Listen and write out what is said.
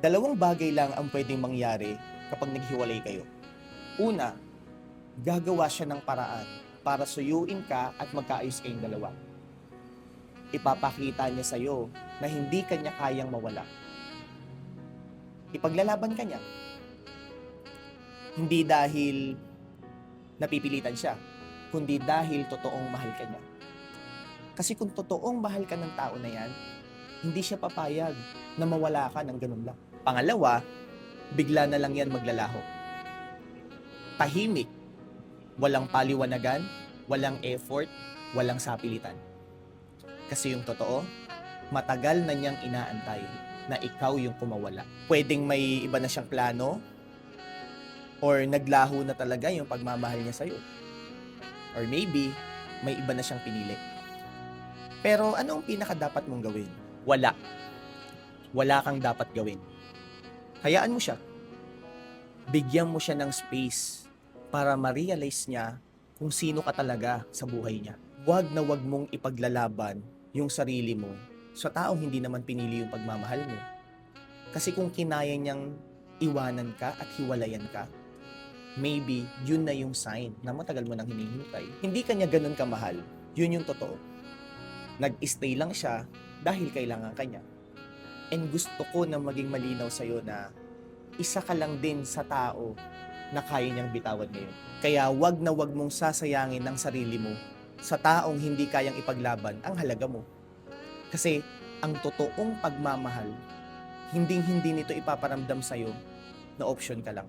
Dalawang bagay lang ang pwedeng mangyari kapag naghiwalay kayo. Una, gagawa siya ng paraan para suyuin ka at magkaayos kayong dalawa. Ipapakita niya sa'yo na hindi kanya kayang mawala. Ipaglalaban ka niya. Hindi dahil napipilitan siya, kundi dahil totoong mahal ka niya. Kasi kung totoong mahal ka ng tao na yan, hindi siya papayag na mawala ka ng ganun lang. Pangalawa, bigla na lang yan maglalaho. Tahimik, walang paliwanagan, walang effort, walang sapilitan. Kasi yung totoo, matagal na niyang inaantay na ikaw yung kumawala. Pwedeng may iba na siyang plano, or naglaho na talaga yung pagmamahal niya sa'yo. Or maybe, may iba na siyang pinili. Pero ano ang pinaka dapat mong gawin? Wala. Wala kang dapat gawin. Hayaan mo siya. Bigyan mo siya ng space para ma-realize niya kung sino ka talaga sa buhay niya. Huwag na huwag mong ipaglalaban yung sarili mo sa taong hindi naman pinili yung pagmamahal mo. Kasi kung kinaya niyang iwanan ka at hiwalayan ka, maybe yun na yung sign na matagal mo nang hinihintay. Hindi kanya ganun kamahal. Yun yung totoo. Nag-stay lang siya dahil kailangan kanya. And gusto ko na maging malinaw sa'yo na isa ka lang din sa tao na kaya niyang bitawan ngayon. Kaya wag na wag mong sasayangin ng sarili mo sa taong hindi kayang ipaglaban ang halaga mo. Kasi ang totoong pagmamahal, hindi nito ipaparamdam sa'yo na option ka lang.